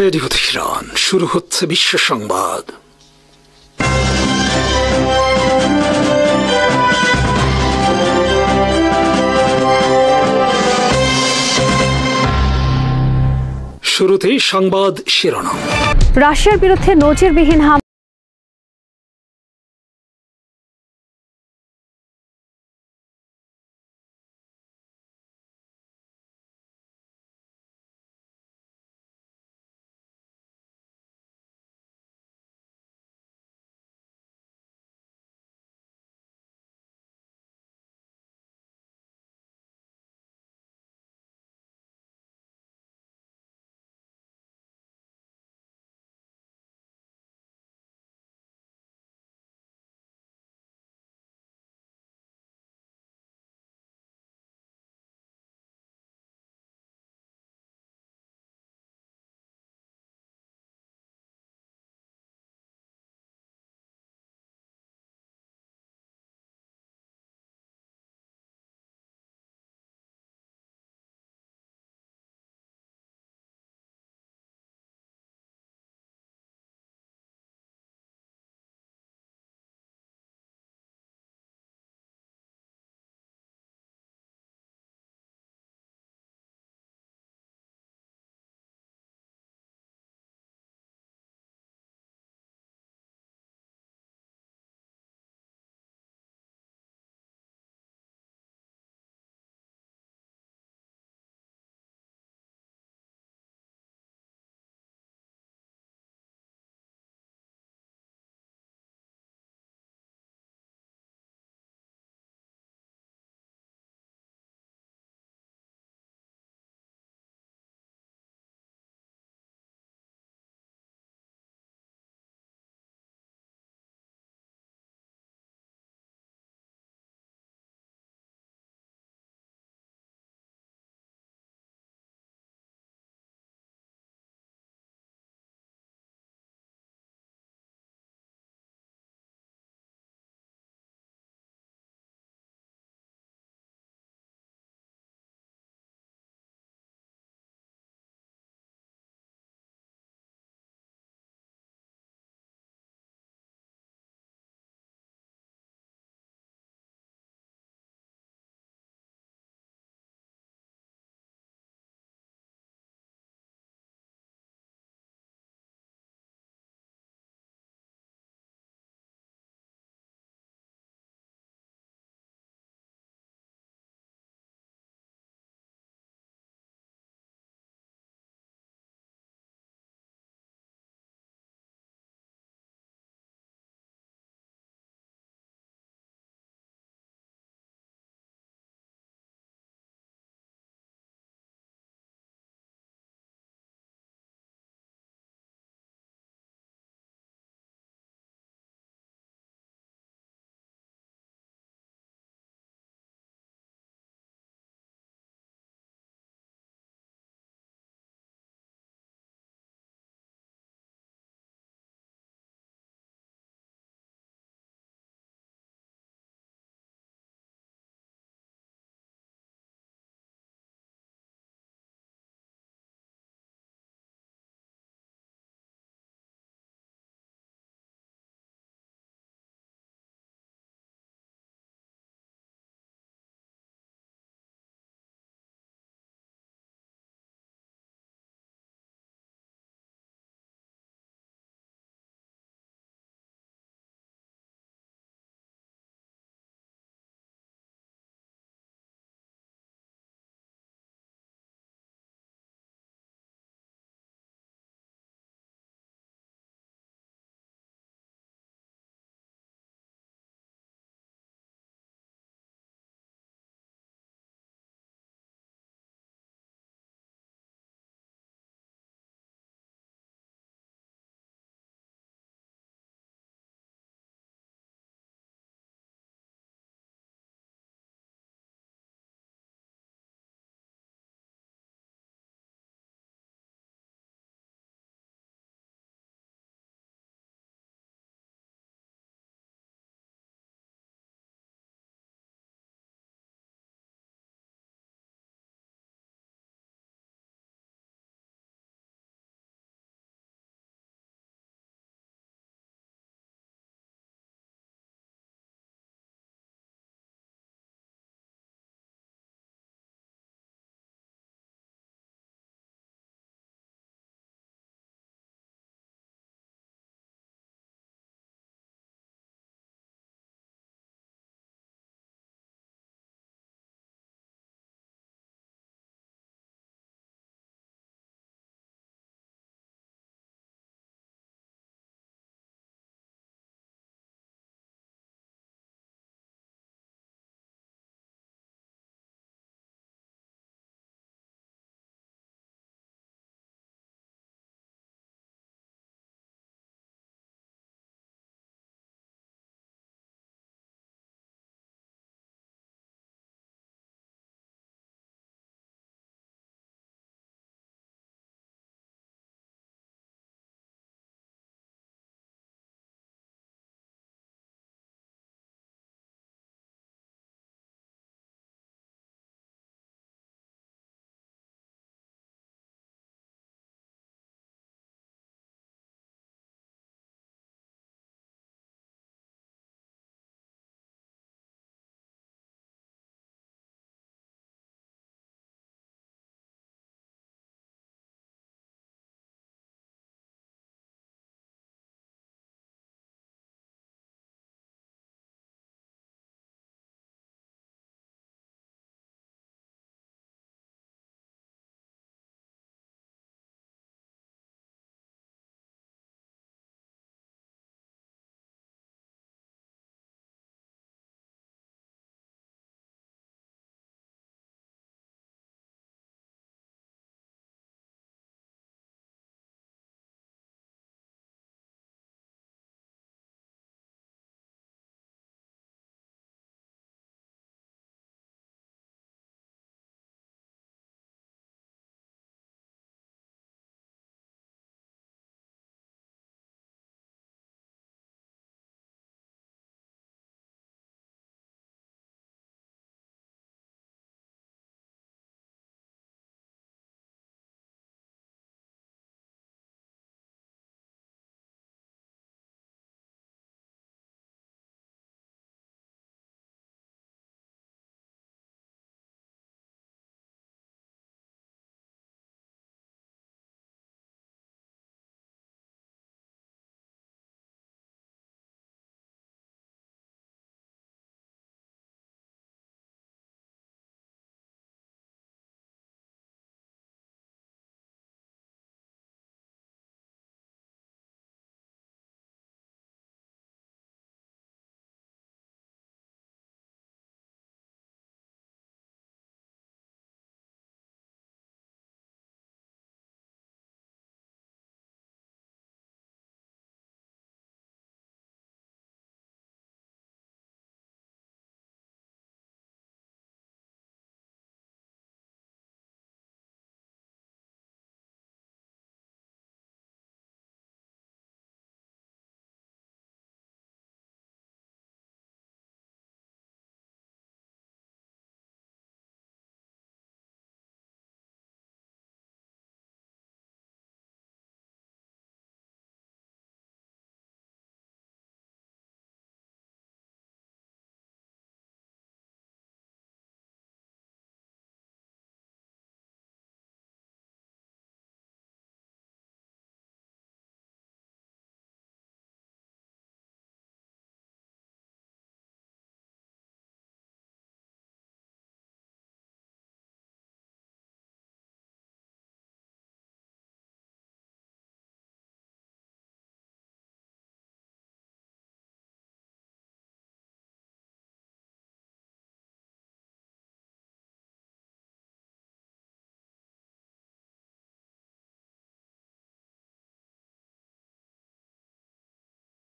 Radio Tehran, শুরু হচ্ছে বিশ্ব সংবাদ। শুরুতেই সংবাদ শিরোনাম। রাশিয়ার বিরুদ্ধে নজিরবিহীন হামলা।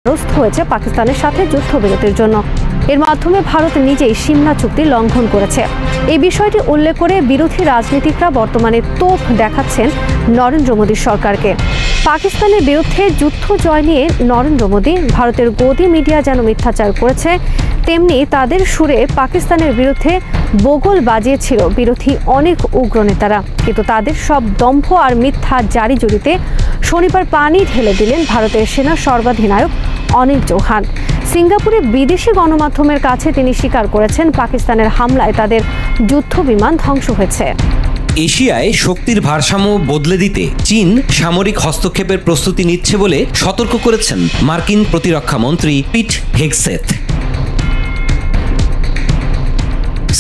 দ্বারস্থ হয়েছে পাকিস্তানের সাথে যুদ্ধবিরতির জন্য। এর মাধ্যমে ভারত নিজেই সিমলা চুক্তি লঙ্ঘন করেছে। এই বিষয়টি উল্লেখ করে বিরোধী রাজনীতিকরা বর্তমানে তোপ দেখাচ্ছেন নরেন্দ্র মোদীর সরকারকে। পাকিস্তানের বিরুদ্ধে যুদ্ধ জয় নিয়ে নরেন্দ্র মোদী ভারতের গদি মিডিয়া যেন মিথ্যাচার করেছে, তেমনি তাদের সুরে পাকিস্তানের বিরুদ্ধে বগল বাজিয়েছিল বিরোধী অনেক উগ্র নেতারা। কিন্তু তাদের সব দম্ভ আর মিথ্যা জারি জড়িতে শনিবার পানি ঢেলে দিলেন ভারতের সেনা সর্বাধিনায়ক অনিল চৌহান। সিঙ্গাপুরে বিদেশি গণমাধ্যমের কাছে তিনি স্বীকার করেছেন পাকিস্তানের হামলায় তাদের যুদ্ধ বিমান ধ্বংস হয়েছে। এশিয়ায় শক্তির ভারসাম্য বদলে দিতে চীন সামরিক হস্তক্ষেপের প্রস্তুতি নিচ্ছে বলে সতর্ক করেছেন মার্কিন প্রতিরক্ষা মন্ত্রী পিট হেগসেথ।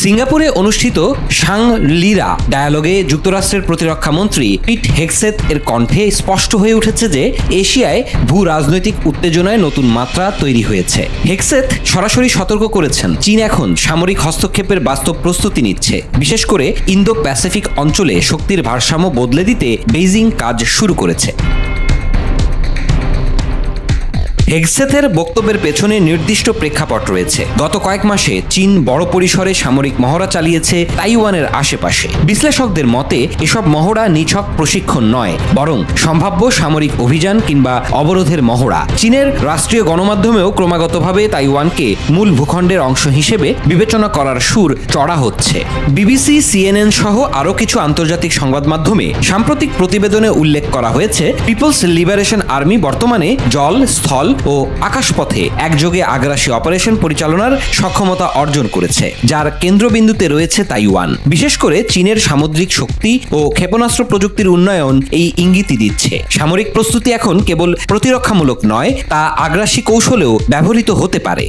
সিঙ্গাপুরে অনুষ্ঠিত শাংলিরা ডায়ালগে যুক্তরাষ্ট্রের প্রতিরক্ষা মন্ত্রী পিট হেগসেথ এর কণ্ঠে স্পষ্ট হয়ে উঠেছে যে এশিয়ায় ভূ রাজনৈতিক উত্তেজনায় নতুন মাত্রা তৈরি হয়েছে। হেগসেথ সরাসরি সতর্ক করেছেন চীন এখন সামরিক হস্তক্ষেপের বাস্তব প্রস্তুতি নিচ্ছে, বিশেষ করে ইন্দো প্যাসিফিক অঞ্চলে শক্তির ভারসাম্য বদলে দিতে বেইজিং কাজ শুরু করেছে। হেগসেথের বক্তব্যের পেছনে নির্দিষ্ট প্রেক্ষাপট রয়েছে। গত কয়েক মাসে চীন বড় পরিসরে সামরিক মহড়া চালিয়েছে তাইওয়ানের আশেপাশে। বিশ্লেষকদের মতে এসব মহড়া নিছক প্রশিক্ষণ নয়, বরং সম্ভাব্য সামরিক অভিযান কিংবা অবরোধের মহড়া। চীনের রাষ্ট্রীয় গণমাধ্যমেও ক্রমাগতভাবে তাইওয়ানকে মূল ভূখণ্ডের অংশ হিসেবে বিবেচনা করার সুর চড়া হচ্ছে। বিবিসি, সিএনএন সহ আরও কিছু আন্তর্জাতিক সংবাদ মাধ্যমে সাম্প্রতিক প্রতিবেদনে উল্লেখ করা হয়েছে পিপলস লিবারেশন আর্মি বর্তমানে জল, স্থল ও আকাশপথে একযোগে আগ্রাসী অপারেশন পরিচালনার সক্ষমতা অর্জন করেছে, যার কেন্দ্রবিন্দুতে রয়েছে তাইওয়ান। বিশেষ করে চীনের সামুদ্রিক শক্তি ও ক্ষেপণাস্ত্র প্রযুক্তির উন্নয়ন এই ইঙ্গিতই দিচ্ছে। সামরিক প্রস্তুতি এখন কেবল প্রতিরক্ষামূলক নয়, তা আগ্রাসী কৌশলেও ব্যবহৃত হতে পারে।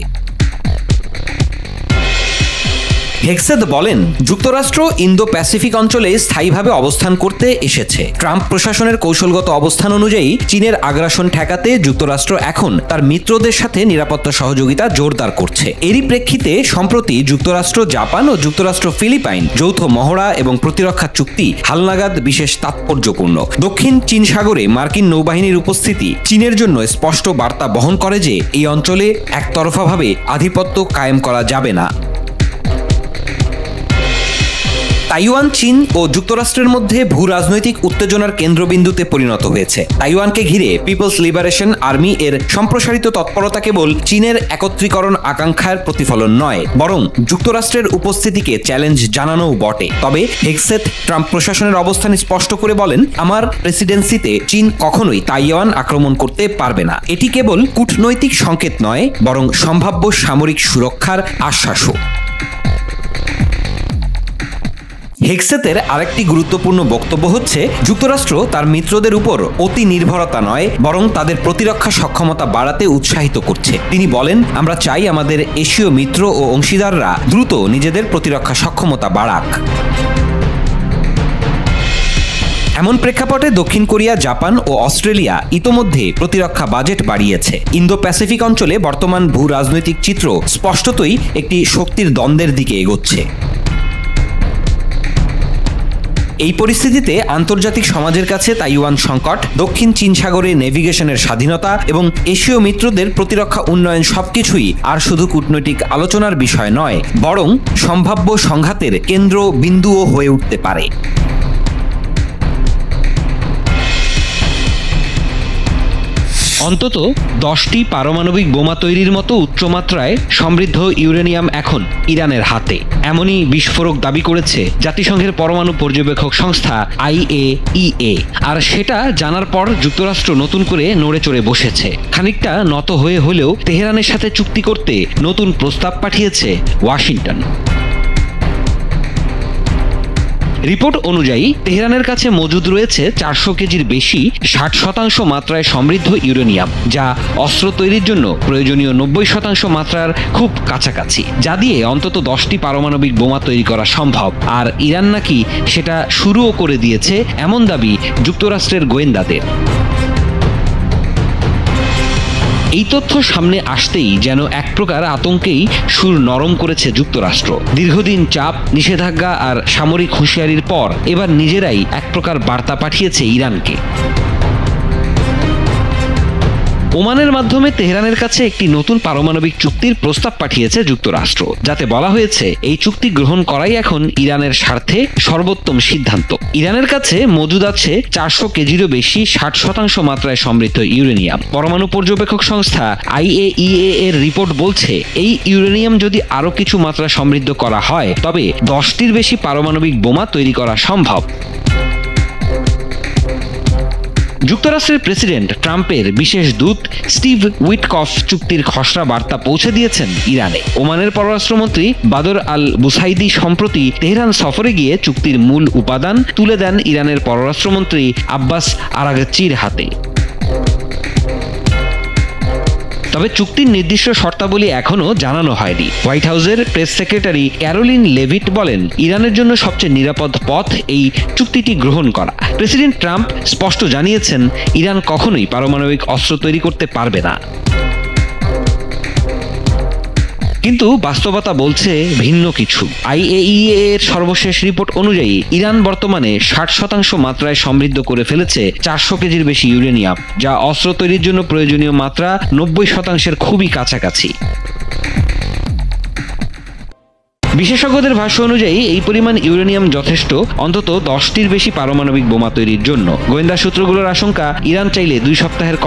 হেগসেথ বলেন, যুক্তরাষ্ট্র ইন্দো প্যাসিফিক অঞ্চলে স্থায়ীভাবে অবস্থান করতে এসেছে। ট্রাম্প প্রশাসনের কৌশলগত অবস্থান অনুযায়ী চীনের আগ্রাসন ঠেকাতে যুক্তরাষ্ট্র এখন তার মিত্রদের সাথে নিরাপত্তা সহযোগিতা জোরদার করছে। এরই প্রেক্ষিতে সম্প্রতি যুক্তরাষ্ট্র, জাপান ও যুক্তরাষ্ট্র ফিলিপাইন যৌথ মহড়া এবং প্রতিরক্ষা চুক্তি হালনাগাদ বিশেষ তাৎপর্যপূর্ণ। দক্ষিণ চীন সাগরে মার্কিন নৌবাহিনীর উপস্থিতি চীনের জন্য স্পষ্ট বার্তা বহন করে যে এই অঞ্চলে একতরফাভাবে আধিপত্য কায়েম করা যাবে না। তাইওয়ান চীন ও যুক্তরাষ্ট্রের মধ্যে ভূ রাজনৈতিক উত্তেজনার কেন্দ্রবিন্দুতে পরিণত হয়েছে। তাইওয়ানকে ঘিরে পিপলস লিবারেশন আর্মি এর সম্প্রসারিত তৎপরতা কেবল চীনের একত্রীকরণ আকাঙ্ক্ষার প্রতিফলন নয়, বরং যুক্তরাষ্ট্রের উপস্থিতিকে চ্যালেঞ্জ জানানোও বটে। তবে হেগসেথ ট্রাম্প প্রশাসনের অবস্থান স্পষ্ট করে বলেন, আমার প্রেসিডেন্সিতে চীন কখনোই তাইওয়ান আক্রমণ করতে পারবে না। এটি কেবল কূটনৈতিক সংকেত নয়, বরং সম্ভাব্য সামরিক সুরক্ষার আশ্বাসও। হেগসেথের আরেকটি গুরুত্বপূর্ণ বক্তব্য হচ্ছে, যুক্তরাষ্ট্র তার মিত্রদের উপর অতি নির্ভরতা নয়, বরং তাদের প্রতিরক্ষা সক্ষমতা বাড়াতে উৎসাহিত করছে। তিনি বলেন, আমরা চাই আমাদের এশীয় মিত্র ও অংশীদাররা দ্রুত নিজেদের প্রতিরক্ষা সক্ষমতা বাড়াক। এমন প্রেক্ষাপটে দক্ষিণ কোরিয়া, জাপান ও অস্ট্রেলিয়া ইতোমধ্যে প্রতিরক্ষা বাজেট বাড়িয়েছে। ইন্দো প্যাসিফিক অঞ্চলে বর্তমান ভূ রাজনৈতিক চিত্র স্পষ্টতই একটি শক্তির দ্বন্দ্বের দিকে এগোচ্ছে। এই পরিস্থিতিতে আন্তর্জাতিক সমাজের কাছে তাইওয়ান সংকট, দক্ষিণ চীন সাগরে নেভিগেশনের স্বাধীনতা এবং এশীয় মিত্রদের প্রতিরক্ষা উন্নয়ন সবকিছুই আর শুধু কূটনৈতিক আলোচনার বিষয় নয়, বরং সম্ভাব্য সংঘাতের কেন্দ্র বিন্দুও হয়ে উঠতে পারে। অন্তত 10টি পারমাণবিক বোমা তৈরির মতো উচ্চমাত্রায় সমৃদ্ধ ইউরেনিয়াম এখন ইরানের হাতে, এমনই বিস্ফোরক দাবি করেছে জাতিসংঘের পরমাণু পর্যবেক্ষক সংস্থা IAEA। আর সেটা জানার পর যুক্তরাষ্ট্র নতুন করে নড়ে চড়ে বসেছে। খানিকটা নত হয়ে হলেও তেহরানের সাথে চুক্তি করতে নতুন প্রস্তাব পাঠিয়েছে ওয়াশিংটন। রিপোর্ট অনুযায়ী তেহরানের কাছে মজুদ রয়েছে 400 কেজির বেশি 60% মাত্রায় সমৃদ্ধ ইউরেনিয়াম, যা অস্ত্র তৈরির জন্য প্রয়োজনীয় 90% মাত্রার খুব কাছাকাছি, যা দিয়ে অন্তত 10টি পারমাণবিক বোমা তৈরি করা সম্ভব। আর ইরান নাকি সেটা শুরুও করে দিয়েছে, এমন দাবি যুক্তরাষ্ট্রের গোয়েন্দাদের। এই তথ্য সামনে আসতেই যেন এক প্রকার আতঙ্কেই সুর নরম করেছে যুক্তরাষ্ট্র। দীর্ঘদিন চাপ, নিষেধাজ্ঞা আর সামরিক হুঁশিয়ারির পর এবার নিজেরাই এক প্রকার বার্তা পাঠিয়েছে ইরানকে। ওমানের মাধ্যমে তেহরানের কাছে একটি নতুন পারমাণবিক চুক্তির প্রস্তাব পাঠিয়েছে যুক্তরাষ্ট্র, যাতে বলা হয়েছে এই চুক্তি গ্রহণ করাই এখন ইরানের স্বার্থে সর্বোত্তম সিদ্ধান্ত। ইরানের কাছে মজুদ আছে 400 কেজিরও বেশি 60% মাত্রায় সমৃদ্ধ ইউরেনিয়াম। পরমাণু পর্যবেক্ষক সংস্থা IAEA এর রিপোর্ট বলছে, এই ইউরেনিয়াম যদি আরো কিছু মাত্রা সমৃদ্ধ করা হয় তবে 10টির বেশি পারমাণবিক বোমা তৈরি করা সম্ভব। যুক্তরাষ্ট্রের প্রেসিডেন্ট ট্রাম্পের বিশেষ দূত স্টিভ উইটকফ চুক্তির খসড়া বার্তা পৌঁছে দিয়েছেন ইরানে। ওমানের পররাষ্ট্রমন্ত্রী বাদর আল বুসাইদি সম্প্রতি তেহরান সফরে গিয়ে চুক্তির মূল উপাদান তুলে দেন ইরানের পররাষ্ট্রমন্ত্রী আব্বাস আরাগচির হাতে। তবে চুক্তির নির্দিষ্ট শর্তাবলী এখনো জানানো হয়নি। হোয়াইট হাউসের প্রেস সেক্রেটারি ক্যারোলিন লেভিট বলেন, ইরানের জন্য সবচেয়ে নিরাপদ পথ এই চুক্তিটি গ্রহণ করা। প্রেসিডেন্ট ট্রাম্প স্পষ্ট জানিয়েছেন, ইরান কখনোই পারমাণবিক অস্ত্র তৈরি করতে পারবে না। কিন্তু বাস্তবতা বলছে ভিন্ন কিছু। IAEA এর সর্বশেষ রিপোর্ট অনুযায়ী ইরান বর্তমানে 60% মাত্রায় সমৃদ্ধ করে ফেলেছে 400 কেজির বেশি ইউরেনিয়াম, যা অস্ত্র তৈরির জন্য প্রয়োজনীয় মাত্রা 90%-এর খুবই কাছাকাছি। বিশেষজ্ঞদের ভাষ্য অনুযায়ী এই পরিমাণ ইউরেনিয়াম যথেষ্ট অন্তত 10টির বেশি পারমাণবিক বোমা তৈরির জন্য। গোয়েন্দা সূত্রগুলোর আশঙ্কা, ইরান চাইলে 2 সপ্তাহের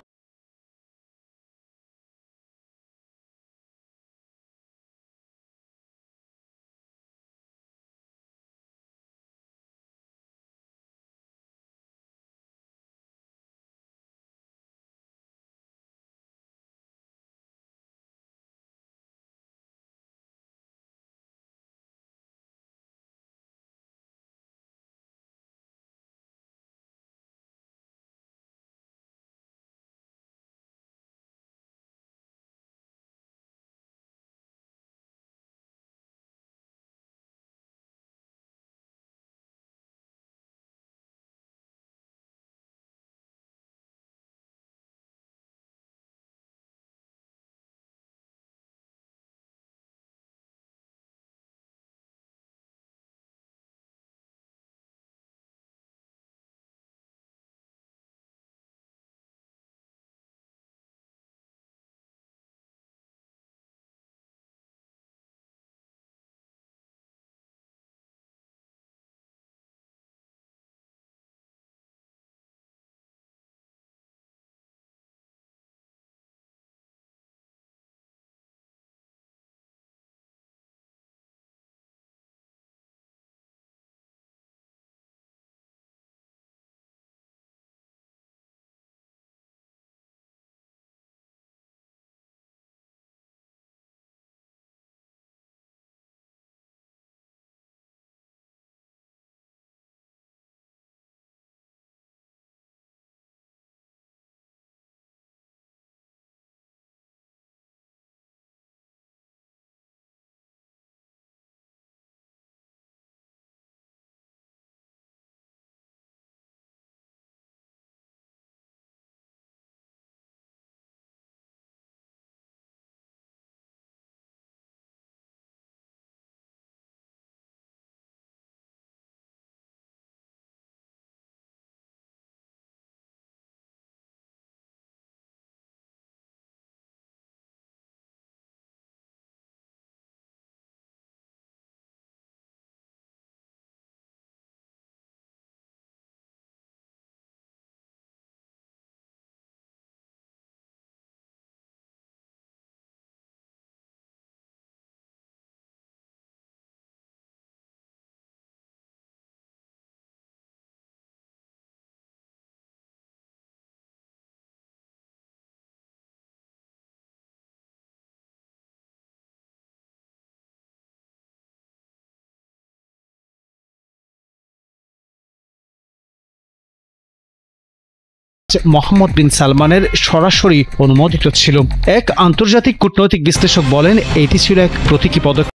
মোহাম্মদ বিন সালমানের সরাসরি অনুমোদিত ছিল। এক আন্তর্জাতিক কূটনৈতিক বিশ্লেষক বলেন, এটি ছিল এক প্রতীকী পদক্ষেপ।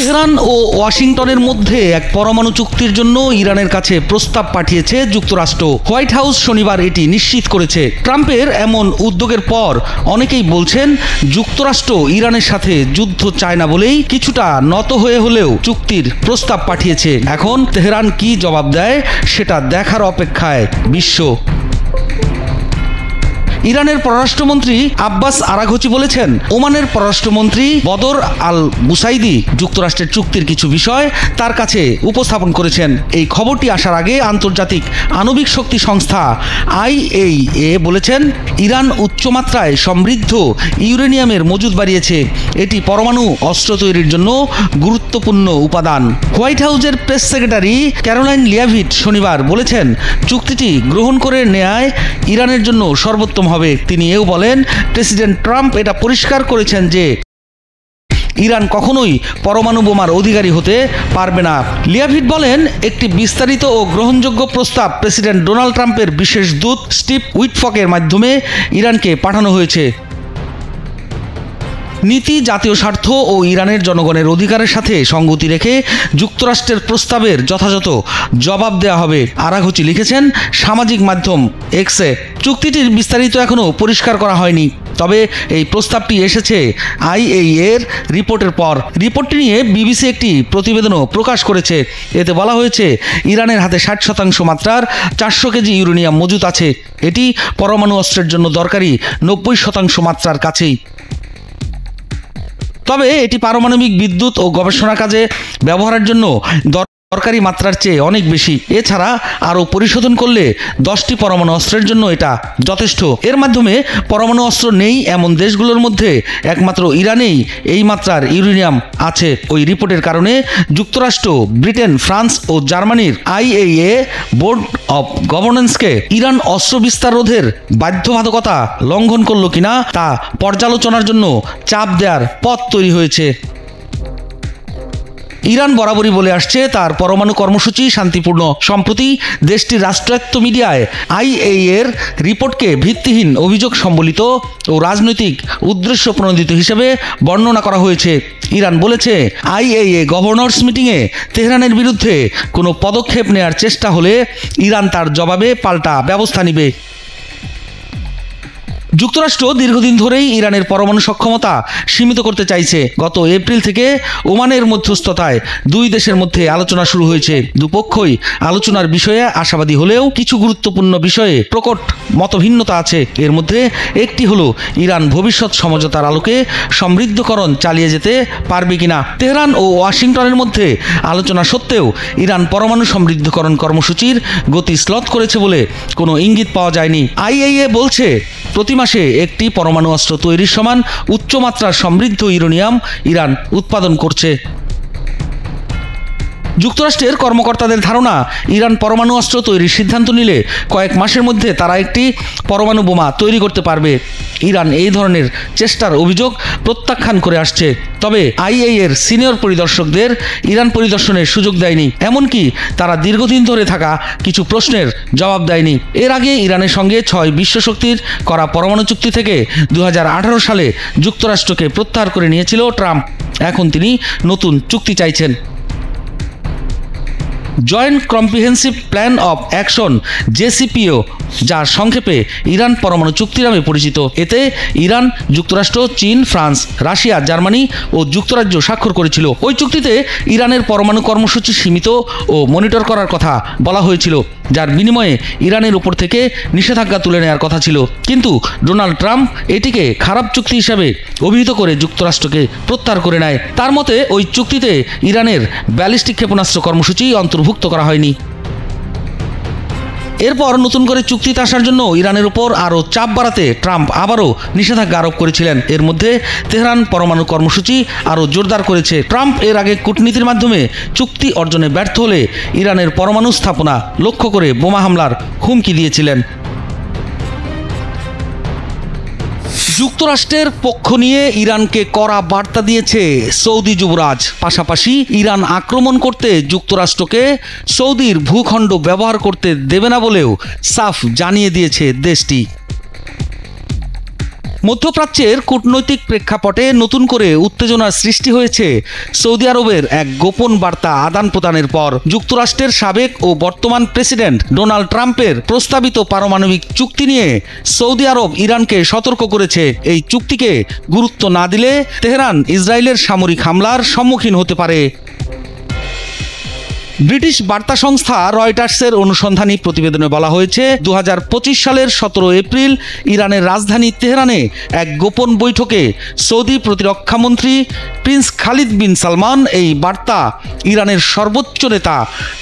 তেহরান ও ওয়াশিংটনের মধ্যে এক পরমাণু চুক্তির জন্য ইরানের কাছে প্রস্তাব পাঠিয়েছে যুক্তরাষ্ট্র। হোয়াইট হাউস শনিবার এটি নিশ্চিত করেছে। ট্রাম্পের এমন উদ্যোগের পর অনেকেই বলছেন যুক্তরাষ্ট্র ইরানের সাথে যুদ্ধ চায় না বলেই কিছুটা নত হয়ে হলেও চুক্তির প্রস্তাব পাঠিয়েছে। এখন তেহরান কি জবাব দেয় সেটা দেখার অপেক্ষায় বিশ্ব। ইরানের পররাষ্ট্রমন্ত্রী আব্বাস আরাঘচি বলেছেন, ওমানের পররাষ্ট্রমন্ত্রী বদর আল বুসাইদি যুক্তরাষ্ট্রের চুক্তির কিছু বিষয় তার কাছে উপস্থাপন করেছেন। এই খবরটি আসার আগে আন্তর্জাতিক আণবিক শক্তি সংস্থা IAEA বলেছেন, ইরান উচ্চমাত্রায় সমৃদ্ধ ইউরেনিয়ামের মজুদ বাড়িয়েছে। এটি পরমাণু অস্ত্র তৈরির জন্য গুরুত্বপূর্ণ উপাদান। হোয়াইট হাউসের প্রেস সেক্রেটারি ক্যারোলাইন লিয়াভিট শনিবার বলেছেন, চুক্তিটি গ্রহণ করে নেয়ায় ইরানের জন্য সর্বোত্তম হবে। তিনি এও বলেন, প্রেসিডেন্ট ট্রাম্প এটা পরিষ্কার করেছেন যে ইরান কখনোই পরমাণু বোমার অধিকারী হতে পারবে না। লিয়াভিট বলেন, একটি বিস্তারিত ও গ্রহণযোগ্য প্রস্তাব প্রেসিডেন্ট ডোনাল্ড ট্রাম্পের বিশেষ দূত স্টিভ উইটফকের মাধ্যমে ইরানকে পাঠানো হয়েছে। নীতি, জাতীয় স্বার্থ ও ইরানের জনগণের অধিকারের সাথে সঙ্গতি রেখে যুক্তরাষ্ট্রের প্রস্তাবের যথাযথ জবাব দেওয়া হবে, আরাঘচি লিখেছেন সামাজিক মাধ্যম এক্সে। চুক্তিটির বিস্তারিত এখনও পরিষ্কার করা হয়নি, তবে এই প্রস্তাবটি এসেছে IAEA এর রিপোর্টের পর। রিপোর্টটি নিয়ে BBC একটি প্রতিবেদনও প্রকাশ করেছে। এতে বলা হয়েছে, ইরানের হাতে 60% মাত্রার 400 কেজি ইউরেনিয়াম মজুত আছে। এটি পরমাণু অস্ত্রের জন্য দরকারি 90% মাত্রার কাছেই। তবে এটি পারমাণবিক বিদ্যুৎ ও গবেষণা কাজে ব্যবহারের জন্য দরকারি মাত্রার চেয়ে অনেক বেশি। এছাড়া আরও পরিশোধন করলে 10টি পরমাণু অস্ত্রের জন্য এটা যথেষ্ট। এর মাধ্যমে পরমাণু অস্ত্র নেই এমন দেশগুলোর মধ্যে একমাত্র ইরানেই এই মাত্রার ইউরেনিয়াম আছে। ওই রিপোর্টের কারণে যুক্তরাষ্ট্র, ব্রিটেন, ফ্রান্স ও জার্মানির IAEA বোর্ড অব গভর্নেন্সকে ইরান অস্ত্র বিস্তার রোধের বাধ্যবাধকতা লঙ্ঘন করল কিনা তা পর্যালোচনার জন্য চাপ দেওয়ার পথ তৈরি হয়েছে। ইরান বরাবরই বলে আসছে তার পরমাণু কর্মসূচি শান্তিপূর্ণ। সম্প্রতি দেশটির রাষ্ট্রায়ত্ত মিডিয়ায় IAEA এর রিপোর্টকে ভিত্তিহীন, অভিযোগ সম্বলিত ও রাজনৈতিক উদ্দেশ্য প্রণোদিত হিসেবে বর্ণনা করা হয়েছে। ইরান বলেছে, IAEA গভর্নর্স মিটিংয়ে তেহরানের বিরুদ্ধে কোনো পদক্ষেপ নেওয়ার চেষ্টা হলে ইরান তার জবাবে পাল্টা ব্যবস্থা নেবে। যুক্তরাষ্ট্র দীর্ঘদিন ধরেই ইরানের পরমাণু সক্ষমতা সীমিত করতে চাইছে। গত এপ্রিল থেকে ওমানের মধ্যস্থতায় দুই দেশের মধ্যে আলোচনা শুরু হয়েছে। দুপক্ষই আলোচনার বিষয়ে আশাবাদী হলেও কিছু গুরুত্বপূর্ণ বিষয়ে প্রকট মতভিন্নতা আছে। এর মধ্যে একটি হলো ইরান ভবিষ্যৎ সমঝোতার আলোকে সমৃদ্ধকরণ চালিয়ে যেতে পারবে কিনা। তেহরান ও ওয়াশিংটনের মধ্যে আলোচনা সত্ত্বেও ইরান পরমাণু সমৃদ্ধকরণ কর্মসূচির গতি স্লথ করেছে বলে কোনো ইঙ্গিত পাওয়া যায়নি। IAEA বলছে, প্রতি মাসে একটি পরমাণু অস্ত্র তৈরির সমান উচ্চমাত্রার সমৃদ্ধ ইউরেনিয়াম ইরান উৎপাদন করছে। যুক্তরাষ্ট্রের কর্মকর্তাদের ধারণা, ইরান পরমাণু অস্ত্র তৈরির সিদ্ধান্ত নিলে কয়েক মাসের মধ্যে তারা একটি পরমাণু বোমা তৈরি করতে পারবে। ইরান এই ধরনের চেষ্টার অভিযোগ প্রত্যাখ্যান করে আসছে। তবে IAEA এর সিনিয়র পরিদর্শকদের ইরান পরিদর্শনের সুযোগ দেয়নি, এমনকি তারা দীর্ঘদিন ধরে থাকা কিছু প্রশ্নের জবাব দেয়নি। এর আগে ইরানের সঙ্গে 6 বিশ্বশক্তির করা পরমাণু চুক্তি থেকে 2018 সালে যুক্তরাষ্ট্রকে প্রত্যাহার করে নিয়েছিল ট্রাম্প। এখন তিনি নতুন চুক্তি চাইছেন। Joint comprehensive plan of action JCPO, যার সংক্ষেপে ইরান পরমাণু চুক্তি নামে পরিচিত। এতে ইরান, যুক্তরাষ্ট্র, চীন, ফ্রান্স, রাশিয়া, জার্মানি ও যুক্তরাজ্য স্বাক্ষর করেছিল। ওই চুক্তিতে ইরানের পরমাণু কর্মসূচি সীমিত ও মনিটর করার কথা বলা হয়েছিল, যার বিনিময়ে ইরানের উপর থেকে নিষেধাজ্ঞা তুলে নেওয়ার কথা ছিল। কিন্তু ডোনাল্ড ট্রাম্প এটিকে খারাপ চুক্তি হিসাবে অভিহিত করে যুক্তরাষ্ট্রকে প্রত্যাহার করে নেয়। তার মতে ওই চুক্তিতে ইরানের ব্যালিস্টিক ক্ষেপণাস্ত্র কর্মসূচি অন্তর্ভুক্ত করা হয়নি। এরপর নতুন করে চুক্তিতে আসার জন্য ইরানের উপর আরও চাপ বাড়াতে ট্রাম্প আবারও নিষেধাজ্ঞা আরোপ করেছিলেন। এর মধ্যে তেহরান পরমাণু কর্মসূচি আরও জোরদার করেছে। ট্রাম্প এর আগে কূটনীতির মাধ্যমে চুক্তি অর্জনে ব্যর্থ হলে ইরানের পরমাণু স্থাপনা লক্ষ্য করে বোমা হামলার হুমকি দিয়েছিলেন। যুক্তরাষ্ট্রের পক্ষ নিয়ে ইরানকে কড়া বার্তা দিয়েছে সৌদি যুবরাজ। পাশাপাশি ইরান আক্রমণ করতে যুক্তরাষ্ট্রকে সৌদির ভূখণ্ড ব্যবহার করতে দেবে না বলেও সাফ জানিয়ে দিয়েছে দেশটি। মধ্যপ্রাচ্যের কূটনৈতিক প্রেক্ষাপটে নতুন করে উত্তেজনার সৃষ্টি হয়েছে সৌদি আরবের এক গোপন বার্তা আদান প্রদানের পর। যুক্তরাষ্ট্রের সাবেক ও বর্তমান প্রেসিডেন্ট ডোনাল্ড ট্রাম্পের প্রস্তাবিত পারমাণবিক চুক্তি নিয়ে সৌদি আরব ইরানকে সতর্ক করেছে। এই চুক্তিকে গুরুত্ব না দিলে তেহরান ইসরায়েলের সামরিক হামলার সম্মুখীন হতে পারে। ব্রিটিশ বার্তা সংস্থা রয়টার্সের অনুসন্ধানী প্রতিবেদনে বলা হয়েছে 2025 সালের 17 এপ্রিল ইরানের রাজধানী তেহরানে এক গোপন বৈঠকে সৌদি প্রতিরক্ষামন্ত্রী প্রিন্স খালিদ বিন সালমান এই বার্তা ইরানের সর্বোচ্চ নেতা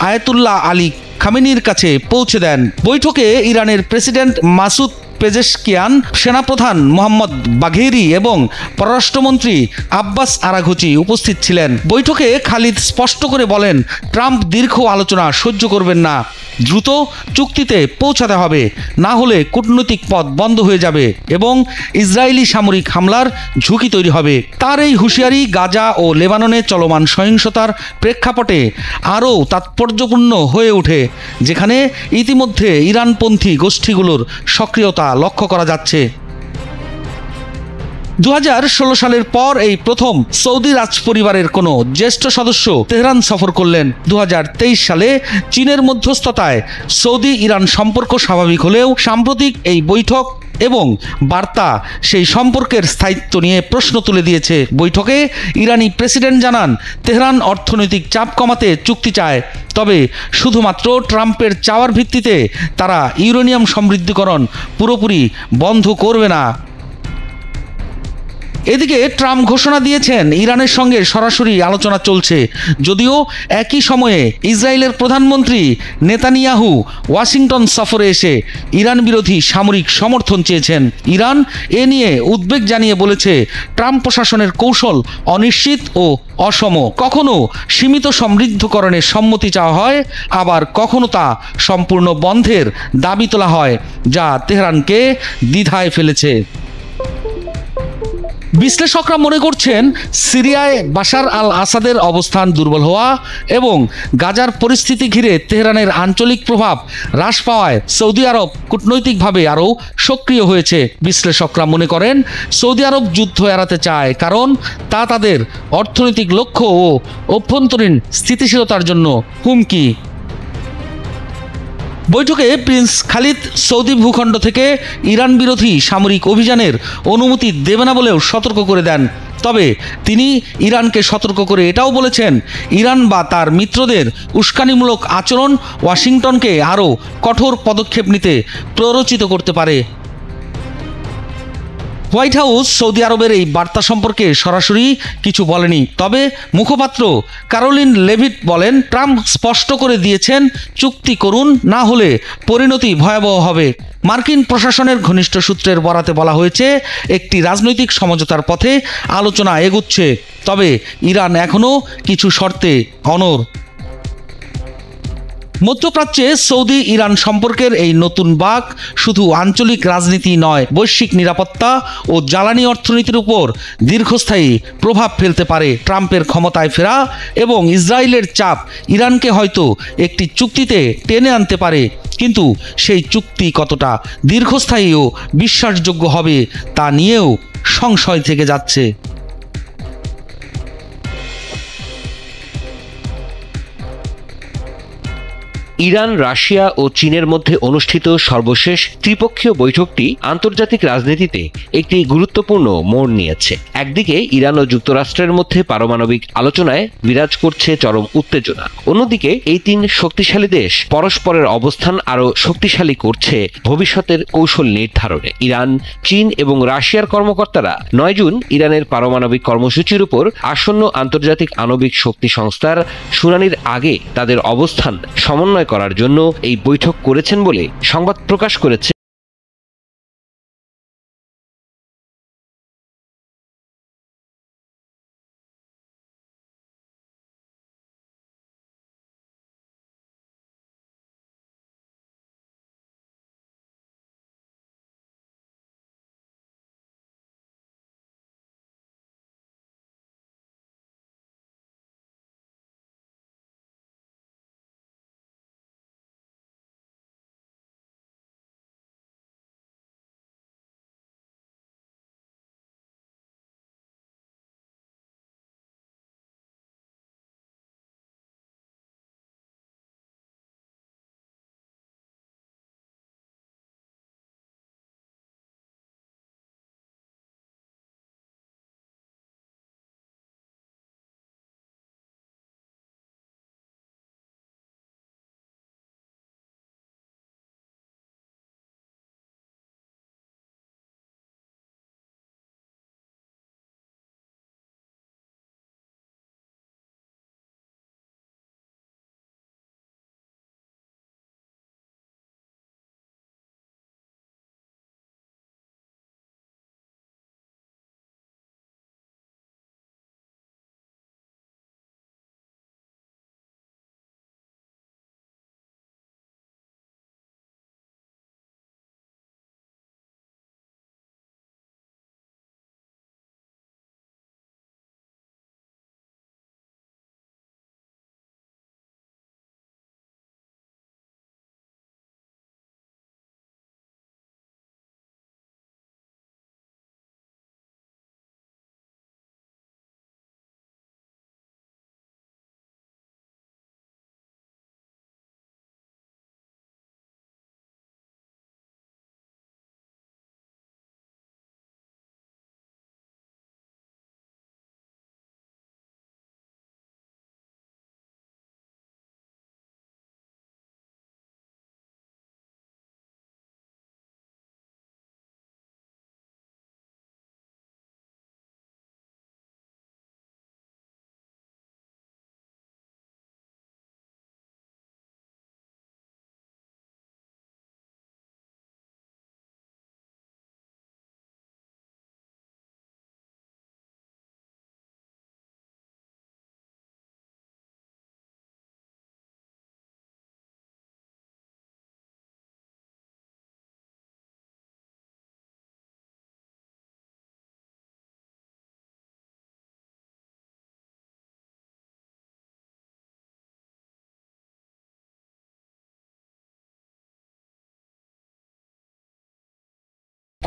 আয়াতুল্লাহ আলী খামেনির কাছে পৌঁছে দেন। বৈঠকে ইরানের প্রেসিডেন্ট মাসুদ পেজেশকিয়ান, সেনাপ্রধান মোহাম্মদ বাঘেরি এবং পররাষ্ট্রমন্ত্রী আব্বাস আরাঘচি উপস্থিত ছিলেন। বৈঠকে খালিদ স্পষ্ট করে বলেন, ট্রাম্প দীর্ঘ আলোচনা সহ্য করবেন না, দ্রুত চুক্তিতে পৌঁছাতে হবে, না হলে কূটনৈতিক পথ বন্ধ হয়ে যাবে এবং ইসরায়েলি সামরিক হামলার ঝুঁকি তৈরি হবে। তার এই হুঁশিয়ারি গাজা ও লেবাননে চলমান সহিংসতার প্রেক্ষাপটে আরও তাৎপর্যপূর্ণ হয়ে ওঠে, যেখানে ইতিমধ্যে ইরানপন্থী গোষ্ঠীগুলোর সক্রিয়তা লক্ষ্য করা যাচ্ছে। 2016 সালের পর এই প্রথম সৌদি রাজপরিবারের কোনো জ্যেষ্ঠ সদস্য তেহরান সফর করলেন। 2023 সালে চীনের মধ্যস্থতায় সৌদি ইরান সম্পর্ক স্বাভাবিক হলেও সাম্প্রতিক এই বৈঠক এবং বার্তা সেই সম্পর্কের স্থায়িত্ব নিয়ে প্রশ্ন তুলে দিয়েছে। বৈঠকে ইরানি প্রেসিডেন্ট জানান, তেহরান অর্থনৈতিক চাপ কমাতে চুক্তি চায়, তবে শুধুমাত্র ট্রাম্পের চাওয়ার ভিত্তিতে তারা ইউরেনিয়াম সমৃদ্ধকরণ পুরোপুরি বন্ধ করবে না। এদিকে ট্রাম্প ঘোষণা দিয়েছেন ইরানের সঙ্গে সরাসরি আলোচনা চলছে, যদিও একই সময়ে ইসরায়েলের প্রধানমন্ত্রী নেতানিয়াহু ওয়াশিংটন সফরে এসে ইরান বিরোধী সামরিক সমর্থন চেয়েছেন। ইরান এ নিয়ে উদ্বেগ জানিয়ে বলেছে, ট্রাম্প প্রশাসনের কৌশল অনিশ্চিত ও অসম। কখনো সীমিত সমৃদ্ধকরণের সম্মতি চাওয়া হয়, আবার কখনো তা সম্পূর্ণ বন্ধের দাবি তোলা হয়, যা তেহরানকে দ্বিধায় ফেলেছে। বিশ্লেষকরা মনে করছেন, সিরিয়ায় বাশার আল আসাদের অবস্থান দুর্বল হওয়া এবং গাজার পরিস্থিতি ঘিরে তেহরানের আঞ্চলিক প্রভাব হ্রাস পাওয়ায় সৌদি আরব কূটনৈতিকভাবে আরও সক্রিয় হয়েছে। বিশ্লেষকরা মনে করেন, সৌদি আরব যুদ্ধ এড়াতে চায়, কারণ তা তাদের অর্থনৈতিক লক্ষ্য ও অভ্যন্তরীণ স্থিতিশীলতার জন্য হুমকি। বৈঠকে প্রিন্স খালিদ সৌদি ভূখণ্ড থেকে ইরান বিরোধী সামরিক অভিযানের অনুমতি দেবে না বলেও সতর্ক করে দেন। তবে তিনি ইরানকে সতর্ক করে এটাও বলেছেন, ইরান বা তার মিত্রদের উস্কানিমূলক আচরণ ওয়াশিংটনকে আরও কঠোর পদক্ষেপ নিতে প্ররোচিত করতে পারে। হোয়াইট হাউস সৌদি আরবের এই বার্তা সম্পর্কে সরাসরি কিছু বলেনি, তবে মুখপাত্র ক্যারোলিন লেভিট বলেন, ট্রাম্প স্পষ্ট করে দিয়েছেন, চুক্তি করুন, না হলে পরিণতি ভয়াবহ হবে। মার্কিন প্রশাসনের ঘনিষ্ঠ সূত্রের বরাতে বলা হয়েছে, একটি রাজনৈতিক সমঝোতার পথে আলোচনা এগুচ্ছে, তবে ইরান এখনও কিছু শর্তে অনড়। মধ্যপ্রাচ্যে সৌদি ইরান সম্পর্কের এই নতুন বাঁক শুধু আঞ্চলিক রাজনীতি নয়, বৈশ্বিক নিরাপত্তা ও জ্বালানি অর্থনীতির উপর দীর্ঘস্থায়ী প্রভাব ফেলতে পারে। ট্রাম্পের ক্ষমতায় ফেরা এবং ইসরায়েলের চাপ ইরানকে হয়তো একটি চুক্তিতে টেনে আনতে পারে, কিন্তু সেই চুক্তি কতটা দীর্ঘস্থায়ী ও বিশ্বাসযোগ্য হবে তা নিয়েও সংশয় থেকে যাচ্ছে। ইরান, রাশিয়া ও চীনের মধ্যে অনুষ্ঠিত সর্বশেষ ত্রিপক্ষীয় বৈঠকটি আন্তর্জাতিক রাজনীতিতে একটি গুরুত্বপূর্ণ মোড় নিয়েছে। একদিকে ইরান ও যুক্তরাষ্ট্রের মধ্যে পারমাণবিক আলোচনায় বিরাজ করছে চরম উত্তেজনা, অন্যদিকে এই তিন শক্তিশালী দেশ পরস্পরের অবস্থান আরও শক্তিশালী করছে ভবিষ্যতের কৌশল নির্ধারণে। ইরান, চীন এবং রাশিয়ার কর্মকর্তারা 9 জুন ইরানের পারমাণবিক কর্মসূচির উপর আসন্ন আন্তর্জাতিক আণবিক শক্তি সংস্থার শুনানির আগে তাদের অবস্থান সমন্বয় করার জন্য এই বৈঠক করেছেন বলে সংবাদ প্রকাশ করেছে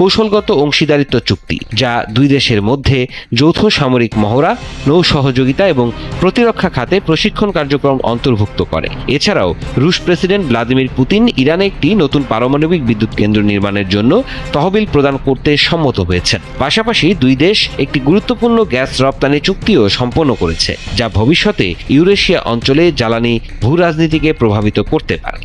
কৌশলগত অংশীদারিত্ব চুক্তি, যা দুই দেশের মধ্যে যৌথ সামরিক মহড়া, নৌ সহযোগিতা এবং প্রতিরক্ষা খাতে প্রশিক্ষণ কার্যক্রম অন্তর্ভুক্ত করে। এছাড়াও রুশ প্রেসিডেন্ট ভ্লাদিমির পুতিন ইরানে একটি নতুন পারমাণবিক বিদ্যুৎ কেন্দ্র নির্মাণের জন্য তহবিল প্রদান করতে সম্মত হয়েছেন। পাশাপাশি দুই দেশ একটি গুরুত্বপূর্ণ গ্যাস রপ্তানি চুক্তিও সম্পন্ন করেছে, যা ভবিষ্যতে ইউরেশিয়া অঞ্চলে জ্বালানি ভূরাজনীতিকে প্রভাবিত করতে পারে।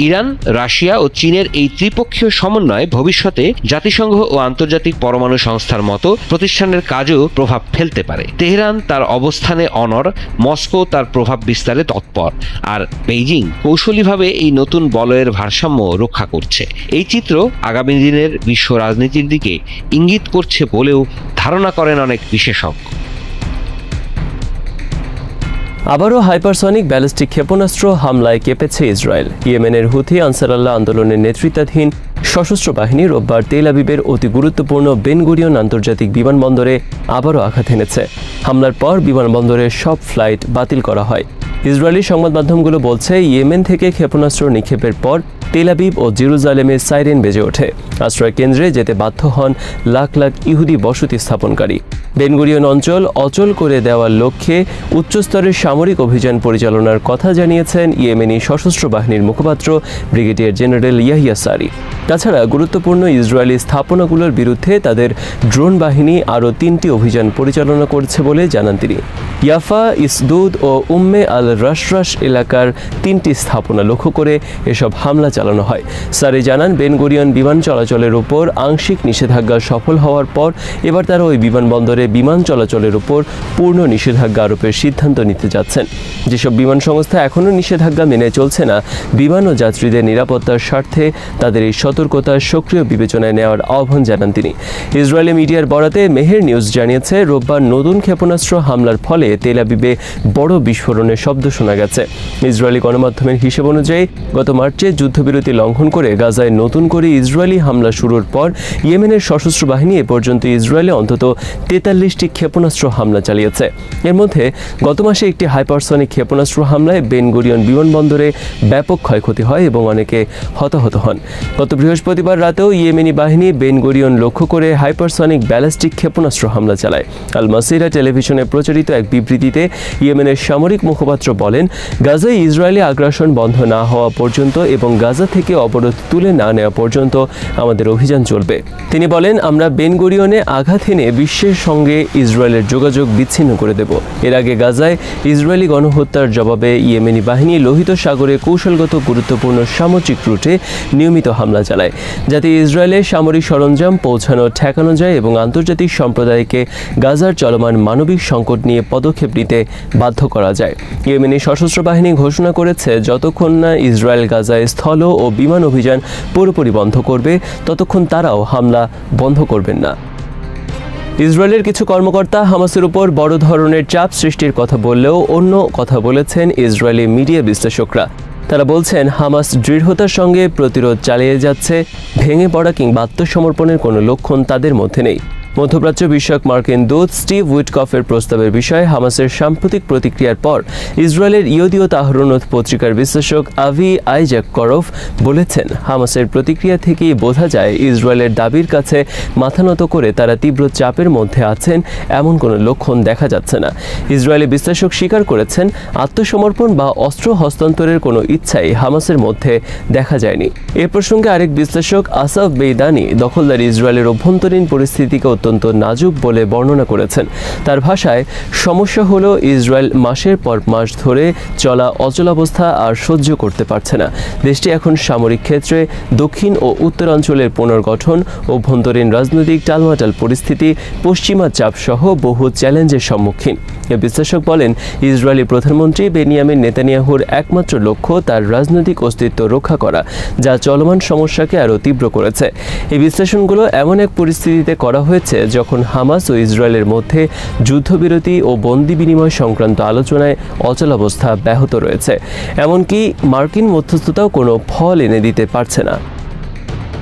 ইরান, রাশিয়া ও চীনের এই ত্রিপক্ষীয় সমন্বয় ভবিষ্যতে জাতিসংঘ ও আন্তর্জাতিক পরমাণু সংস্থার মতো প্রতিষ্ঠানের কাজেও প্রভাব ফেলতে পারে। তেহরান তার অবস্থানে অনড়, মস্কো তার প্রভাব বিস্তারে তৎপর, আর বেইজিং কৌশলীভাবে এই নতুন বলয়ের ভারসাম্য রক্ষা করছে। এই চিত্র আগামী দিনের বিশ্ব রাজনীতির দিকে ইঙ্গিত করছে বলেও ধারণা করেন অনেক বিশেষজ্ঞ। আবারও হাইপারসনিক ব্যালিস্টিক ক্ষেপণাস্ত্র হামলায় কেঁপেছে ইসরায়েল। ইয়েমেনের হুথি আনসারুল্লাহ আন্দোলনের নেতৃত্বাধীন সশস্ত্র বাহিনী রোববার তেল আবিবের অতি গুরুত্বপূর্ণ বেন গুরিয়ন আন্তর্জাতিক বিমানবন্দরে আবারও আঘাত এনেছে। হামলার পর বিমানবন্দরের সব ফ্লাইট বাতিল করা হয়। ইসরায়েলি সংবাদ মাধ্যমগুলো বলছে, ইয়েমেন থেকে ক্ষেপণাস্ত্র নিক্ষেপের পর তেল আবিব ও জেরুজালেমে সাইরেন বেজে ওঠে। আশ্রয় কেন্দ্রে যেতে বাধ্য হন লাখ লাখ ইহুদি বসতি স্থাপনকারী। বেন গুরিয়ন অঞ্চল অচল করে দেওয়ার লক্ষ্যে উচ্চস্তরের সামরিক অভিযান পরিচালনার কথা জানিয়েছেন ইয়েমেনি সশস্ত্র বাহিনীর মুখপাত্র ব্রিগেডিয়ার জেনারেল ইয়াহিয়া সারি। তাছাড়া গুরুত্বপূর্ণ ইসরায়েলি স্থাপনাগুলোর বিরুদ্ধে তাদের ড্রোন বাহিনী আরও 3টি অভিযান পরিচালনা করছে বলে জানান তিনি। ইয়াফা, ইসদুদ ও উম্মে আল রাশরাশ এলাকার 3টি স্থাপনা লক্ষ্য করে এসব হামলা চালানো হয়। সারি জানান, বেন গুরিয়ন বিমান চলাচলের উপর আংশিক নিষেধাজ্ঞা সফল হওয়ার পর এবার তারা ওই বিমানবন্দরে বিমান চলাচলের উপর পূর্ণ নিষেধাজ্ঞা আরোপের সিদ্ধান্ত নিতে যাচ্ছেন। যেসব বিমান সংস্থা এখনও নিষেধাজ্ঞা মেনে চলছে না, বিমান ও যাত্রীদের নিরাপত্তার স্বার্থে তাদের এই সতর্কতা সক্রিয় বিবেচনায় নেওয়ার আহ্বান জানান তিনি। ইসরায়েলি মিডিয়ার বরাতে মেহের নিউজ জানিয়েছে, রোববার নতুন ক্ষেপণাস্ত্র হামলার ফলে তেল আবিবে বড় বিস্ফোরণের শব্দ শোনা গেছে। ইসরায়েলি গণমাধ্যমের হিসেব অনুযায়ী গত মার্চে যুদ্ধবিরতি লঙ্ঘন করে গাজায় নতুন করে ইসরায়েলি হামলা শুরুর পর ইয়েমেনের সশস্ত্র বাহিনী এ পর্যন্ত ইসরায়েলে অন্তত 43টি ক্ষেপণাস্ত্র হামলা চালিয়েছে। এর মধ্যে গত মাসে একটি হাইপারসনিক ক্ষেপণাস্ত্র হামলায় বেন গুরিয়ন বিমানবন্দরে ব্যাপক ক্ষয়ক্ষতি হয় এবং অনেকে হতাহত হন। গত বৃহস্পতিবার রাতেও ইয়েমেনি বাহিনী বেন গুরিয়ন লক্ষ্য করে হাইপারসনিক ব্যালিস্টিক ক্ষেপণাস্ত্র হামলা চালায়। আল মাসিরা টেলিভিশনে প্রচারিত এক বিবৃতিতে ইয়েমেনের সামরিক মুখপাত্র বলেন, গাজায় ইসরায়েলি আগ্রাসন বন্ধ না হওয়া পর্যন্ত এবং গাজা থেকে অবরোধ তুলে না নেওয়া পর্যন্ত আমাদের অভিযান চলবে। তিনি বলেন, আমরা বেন গুরিয়নে আঘাত এনে বিশ্বের সঙ্গে ইসরায়েলের যোগাযোগ বিচ্ছিন্ন করে দেব। এর আগে গাজায় ইসরায়েলি গণহত্যার জবাবে ইয়েমেনি বাহিনী লোহিত সাগরে কৌশলগত গুরুত্বপূর্ণ সামুদ্রিক রুটে নিয়মিত হামলা চালায়, যাতে ইসরায়েলের সামরিক সরঞ্জাম পৌঁছানো ঠেকানো যায় এবং আন্তর্জাতিক সম্প্রদায়কে গাজার চলমান মানবিক সংকট নিয়ে পদক্ষেপ নিতে বাধ্য করা যায়। ইয়েমেনি সশস্ত্র বাহিনী ঘোষণা করেছে, যতক্ষণ না ইসরায়েল গাজায় স্থল ও বিমান অভিযান পুরোপুরি বন্ধ করবে, ততক্ষণ তারাও হামলা বন্ধ করবেন না। ইসরায়েলের কিছু কর্মকর্তা হামাসের উপর বড় ধরনের চাপ সৃষ্টির কথা বললেও অন্য কথা বলেছেন ইসরায়েলি মিডিয়া বিশ্লেষকরা। তারা বলছেন, হামাস দৃঢ়তার সঙ্গে প্রতিরোধ চালিয়ে যাচ্ছে, ভেঙে পড়া কিংবা আত্মসমর্পণের কোনো লক্ষণ তাদের মধ্যে নেই। মধ্যপ্রাচ্য বিষয়ক মার্কিন দূত স্টিভ উইটকফের প্রস্তাবের বিষয়ে হামাসের সাম্প্রতিক প্রতিক্রিয়ার পর ইসরায়েলের ইয়দিও তাহরুনত পত্রিকার বিশ্লেষক আভি আইজাকরভ বলেছেন, হামাসের প্রতিক্রিয়া থেকেই বোঝা যায় ইসরায়েলের দাবির কাছে মাথা নত করে তারা তীব্র চাপের মধ্যে আছেন, এমন কোনো লক্ষণ দেখা যাচ্ছে না। ইসরায়েলি বিশ্লেষক স্বীকার করেছেন, আত্মসমর্পণ বা অস্ত্র হস্তান্তরের কোনো ইচ্ছাই হামাসের মধ্যে দেখা যায়নি। এ প্রসঙ্গে আরেক বিশ্লেষক আসাফ বেইদানি দখলদার ইসরায়েলের অভ্যন্তরীণ পরিস্থিতিকে অত্যন্ত নাজুক বলে বর্ণনা করেছেন। তার ভাষায়, সমস্যা হলো ইসরায়েল মাসের পর মাস ধরে চলা অচলাবস্থা আর সহ্য করতে পারছে না। দেশটি এখন সামরিক ক্ষেত্রে দক্ষিণ ও উত্তরাঞ্চলের পুনর্গঠন, অভ্যন্তরীণ রাজনৈতিক টালমাটাল পরিস্থিতি, পশ্চিমা চাপ সহ বহু চ্যালেঞ্জের সম্মুখীন। এ বিশ্লেষক বলেন, ইসরায়েলি প্রধানমন্ত্রী বেনিয়ামিন নেতানিয়াহুর একমাত্র লক্ষ্য তার রাজনৈতিক অস্তিত্ব রক্ষা করা, যা চলমান সমস্যাকে আরও তীব্র করেছে। এই বিশ্লেষণগুলো এমন এক পরিস্থিতিতে করা হয়েছে যখন হামাস ও ইসরায়েলের মধ্যে যুদ্ধবিরতি ও বন্দি বিনিময় সংক্রান্ত আলোচনায় অচলাবস্থা ব্যাহত রয়েছে। এমনকি মার্কিন মধ্যস্থতাও কোনো ফল এনে দিতে পারছে না।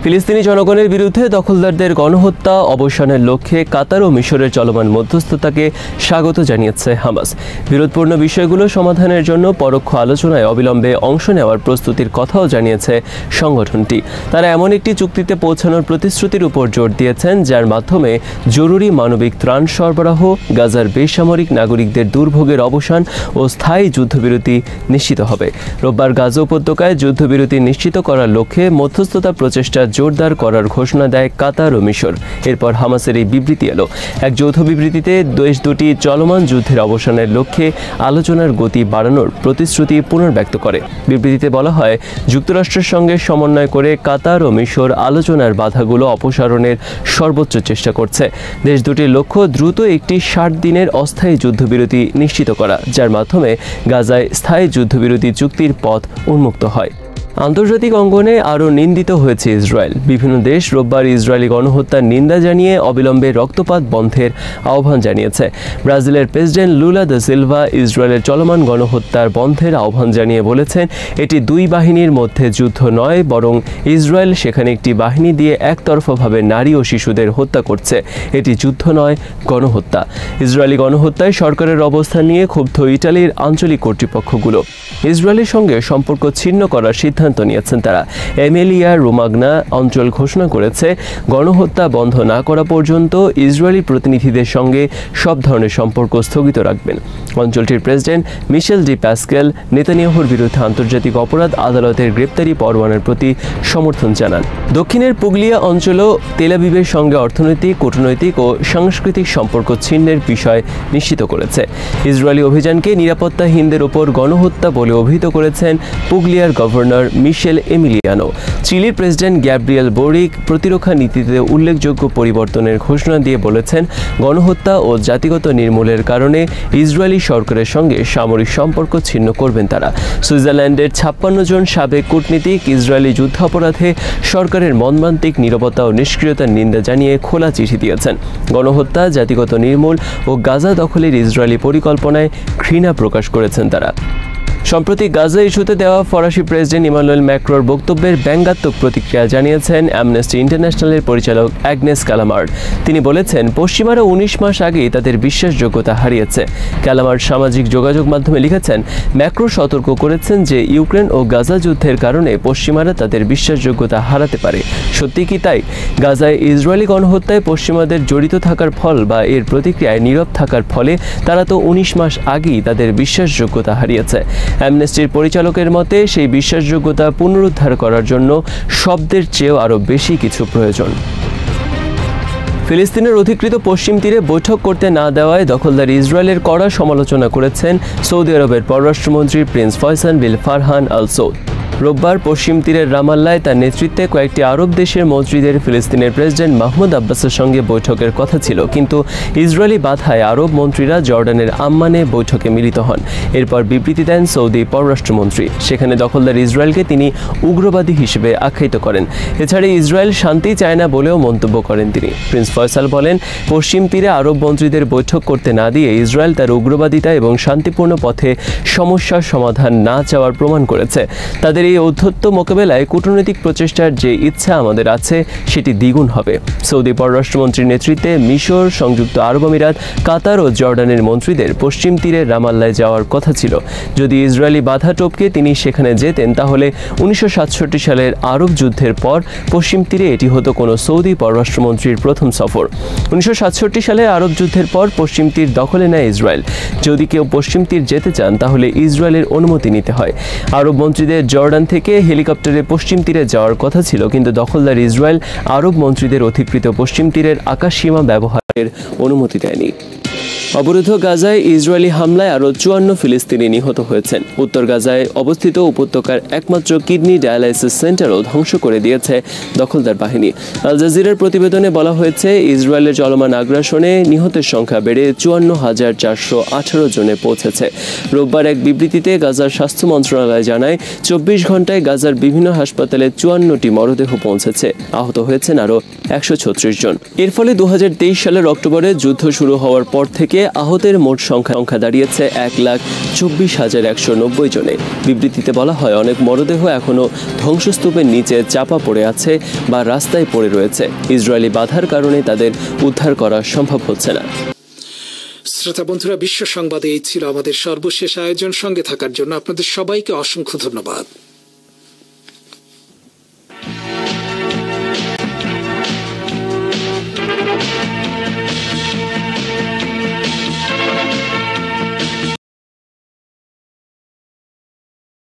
ফিলিস্তিনি জনগণের বিরুদ্ধে দখলদারদের গণহত্যা অবসানের লক্ষ্যে কাতার ও মিশরের চলমান মধ্যস্থতাকে স্বাগত জানিয়েছে হামাস। বিরোধপূর্ণ বিষয়গুলো সমাধানের জন্য পরোক্ষ আলোচনায় অবিলম্বে অংশ নেওয়ার প্রস্তুতির কথাও জানিয়েছে সংগঠনটি। তারা এমন একটি চুক্তিতে পৌঁছানোর প্রতিশ্রুতির উপর জোর দিয়েছেন যার মাধ্যমে জরুরি মানবিক ত্রাণ সরবরাহ, গাজার বেসামরিক নাগরিকদের দুর্ভোগের অবসান ও স্থায়ী যুদ্ধবিরতি নিশ্চিত হবে। রোববার গাজা উপত্যকায় যুদ্ধবিরতি নিশ্চিত করার লক্ষ্যে মধ্যস্থতা প্রচেষ্টা জোরদার করার ঘোষণা দেয় কাতার ও মিশর। এরপর হামাসের এই বিবৃতি এলো। এক যৌথ বিবৃতিতে দেশ দুটি চলমান যুদ্ধের অবসানের লক্ষ্যে আলোচনার গতি বাড়ানোর প্রতিশ্রুতি পুনর্ব্যক্ত করে। বিবৃতিতে বলা হয়, যুক্তরাষ্ট্রের সঙ্গে সমন্বয় করে কাতার ও মিশর আলোচনার বাধাগুলো অপসারণের সর্বোচ্চ চেষ্টা করছে। দেশ দুটির লক্ষ্য দ্রুত একটি 60 দিনের অস্থায়ী যুদ্ধবিরতি নিশ্চিত করা, যার মাধ্যমে গাজায় স্থায়ী যুদ্ধবিরতি চুক্তির পথ উন্মুক্ত হয়। আন্তর্জাতিক অঙ্গনে আরও নিন্দিত হয়েছে ইসরায়েল। বিভিন্ন দেশ রোববার ইসরায়েলি গণহত্যার নিন্দা জানিয়ে অবিলম্বে রক্তপাত বন্ধের আহ্বান জানিয়েছে। ব্রাজিলের প্রেসিডেন্ট লুলা দা সিলভা ইসরায়েলের চলমান গণহত্যার বন্ধের আহ্বান জানিয়ে বলেছেন, এটি দুই বাহিনীর মধ্যে যুদ্ধ নয়, বরং ইসরায়েল সেখানে একটি বাহিনী দিয়ে একতরফাভাবে নারী ও শিশুদের হত্যা করছে। এটি যুদ্ধ নয়, গণহত্যা। ইসরায়েলি গণহত্যায় সরকারের অবস্থান নিয়ে ক্ষুব্ধ ইটালির আঞ্চলিক কর্তৃপক্ষগুলো ইসরায়েলের সঙ্গে সম্পর্ক ছিন্ন করার সিদ্ধান্ত নিয়েছেন তারা। এমিলিয়া রোমাগনা অঞ্চল ঘোষণা করেছে, গণহত্যা বন্ধ না করা পর্যন্ত ইসরায়েলি প্রতিনিধিদের সঙ্গে সব ধরনের সম্পর্ক স্থগিত রাখবেন। অঞ্চলটির প্রেসিডেন্ট মিশেল ডি প্যাসকেল নেতানিয়াহুর বিরুদ্ধে আন্তর্জাতিক অপরাধ আদালতের গ্রেপ্তারি পরোয়ানার প্রতি সমর্থন জানান। দক্ষিণের পুগলিয়া অঞ্চলও তেল আবিবের সঙ্গে অর্থনৈতিক, কূটনৈতিক ও সাংস্কৃতিক সম্পর্ক ছিন্নের বিষয় নিশ্চিত করেছে। ইসরায়েলি অভিযানকে নিরাপত্তাহীনদের ওপর গণহত্যা বলে অভিহিত করেছেন পুগলিয়ার গভর্নর মিশেল এমিলিয়ানো। চিলির প্রেসিডেন্ট গ্যাব্রিয়েল বোরিক প্রতিরক্ষা নীতিতে উল্লেখযোগ্য পরিবর্তনের ঘোষণা দিয়ে বলেছেন, গণহত্যা ও জাতিগত নির্মূলের কারণে ইসরায়েলি সরকারের সঙ্গে সামরিক সম্পর্ক ছিন্ন করবেন তারা। সুইজারল্যান্ডের 56 জন সাবেক কূটনীতিক ইসরায়েলি যুদ্ধাপরাধে সরকারের মর্মান্তিক নীরবতা ও নিষ্ক্রিয়তার নিন্দা জানিয়ে খোলা চিঠি দিয়েছেন। গণহত্যা, জাতিগত নির্মূল ও গাজা দখলের ইসরায়েলি পরিকল্পনায় ঘৃণা প্রকাশ করেছেন তারা। সম্প্রতি গাজা ইস্যুতে দেওয়া ফরাসি প্রেসিডেন্ট ইমানুয়েল ম্যাক্রোর বক্তব্যের ব্যঙ্গাত্মক প্রতিক্রিয়া জানিয়েছেন অ্যামনেস্টি ইন্টারন্যাশনালের পরিচালক অ্যাগনেস ক্যালামার্ড। তিনি বলেছেন, পশ্চিমারা 19 মাস আগেই তাদের বিশ্বাসযোগ্যতা হারিয়েছে। ক্যালামার্ড সামাজিক যোগাযোগ মাধ্যমে লিখেছেন, ম্যাক্রো সতর্ক করেছেন যে ইউক্রেন ও গাজা যুদ্ধের কারণে পশ্চিমারা তাদের বিশ্বাসযোগ্যতা হারাতে পারে। সত্যি কি তাই? গাজায় ইসরায়েলি গণহত্যায় পশ্চিমাদের জড়িত থাকার ফল বা এর প্রতিক্রিয়ায় নীরব থাকার ফলে তারা তো 19 মাস আগেই তাদের বিশ্বাসযোগ্যতা হারিয়েছে। অ্যামনেস্টির পরিচালকের মতে, সেই বিশ্বাসযোগ্যতা পুনরুদ্ধার করার জন্য শব্দের চেয়েও আরও বেশি কিছু প্রয়োজন। ফিলিস্তিনের অধিকৃত পশ্চিম তীরে বৈঠক করতে না দেওয়ায় দখলদার ইসরায়েলের কড়া সমালোচনা করেছেন সৌদি আরবের পররাষ্ট্রমন্ত্রী প্রিন্স ফয়সাল বিন ফারহান আল সৌদ। রোববার পশ্চিম তীরের রামাল্লায় তার নেতৃত্বে কয়েকটি আরব দেশের মন্ত্রীদের ফিলিস্তিনের প্রেসিডেন্ট মাহমুদ আব্বাসের সঙ্গে বৈঠকের কথা ছিল, কিন্তু ইসরায়েলি বাধায় আরব মন্ত্রীরা জর্ডানের আম্মানে বৈঠকে মিলিত হন। এরপর বিবৃতি দেন সৌদি পররাষ্ট্রমন্ত্রী। সেখানে দখলদার ইসরায়েলকে তিনি উগ্রবাদী হিসেবে আখ্যায়িত করেন। এছাড়া ইসরায়েল শান্তি চায় না বলেও মন্তব্য করেন তিনি। প্রিন্স ফয়সাল বলেন, পশ্চিম তীরে আরব মন্ত্রীদের বৈঠক করতে না দিয়ে ইসরায়েল তার উগ্রবাদিতা এবং শান্তিপূর্ণ পথে সমস্যার সমাধান না চাওয়ার প্রমাণ করেছে। তাদের এই ঔদ্ধত্য মোকাবেলায় কূটনৈতিক প্রচেষ্টার যে ইচ্ছা আমাদের আছে সেটি দ্বিগুণ হবে। সৌদি পররাষ্ট্রমন্ত্রীর নেতৃত্বে মিশর, সংযুক্ত আরব আমিরাত, কাতার ও জর্ডানের মন্ত্রীদের পশ্চিম তীরে রামাল্লায় যাওয়ার কথা ছিল। যদি ইসরায়েলি বাধা টপকে তিনি সেখানে যেতেন, তাহলে 1967 সালের আরব যুদ্ধের পর পশ্চিম তীরে এটি হতো কোনো সৌদি পররাষ্ট্রমন্ত্রীর প্রথম সফর। 1967 সালে আরব যুদ্ধের পর পশ্চিম তীর দখলে নেয় ইসরায়েল। যদি কেউ পশ্চিম তীর যেতে চান তাহলে ইসরায়েলের অনুমতি নিতে হয়। আরব মন্ত্রীদের জর্ডান থেকে হেলিকপ্টারে পশ্চিম তীরে যাওয়ার কথা ছিল, কিন্তু দখলদার ইসরায়েল আরব মন্ত্রীদের অধিকৃত পশ্চিম তীরের আকাশসীমা ব্যবহারের অনুমতি দেয়নি। অবরুদ্ধ গাজায় ইসরায়েলি হামলায় আরও 54 ফিলিস্তিনি নিহত হয়েছেন। উত্তর গাজায় অবস্থিত উপত্যকার একমাত্র কিডনি ডায়ালাইসিস সেন্টারও ধ্বংস করে দিয়েছে দখলদার বাহিনী। আল জাজিরার প্রতিবেদনে বলা হয়েছে, ইসরায়েলের চলমান আগ্রাসনে নিহতের সংখ্যা বেড়ে 54,418 জনে পৌঁছেছে। রোববার এক বিবৃতিতে গাজার স্বাস্থ্য মন্ত্রণালয় জানায়, 24 ঘন্টায় গাজার বিভিন্ন হাসপাতালে 54টি মরদেহ পৌঁছেছে। আহত হয়েছেন আরও 136 জন। এর ফলে 2023 সালের অক্টোবরে যুদ্ধ শুরু হওয়ার পর থেকে থেকে আহতের মোট সংখ্যা দাঁড়িয়েছে 1,24,190 জনে। বিবৃতিতে বলা হয়, অনেক মরদেহ এখনও ধ্বংসস্তূপের নিচে চাপা পড়ে আছে বা রাস্তায় পড়ে রয়েছে। ইসরায়েলি বাধার কারণে তাদের উদ্ধার করা সম্ভব হচ্ছে না। শ্রোতা বন্ধুরা, বিশ্ব সংবাদে এই ছিল আমাদের সর্বশেষ আয়োজন। সঙ্গে থাকার জন্য আপনাদের সবাইকে অসংখ্য ধন্যবাদ।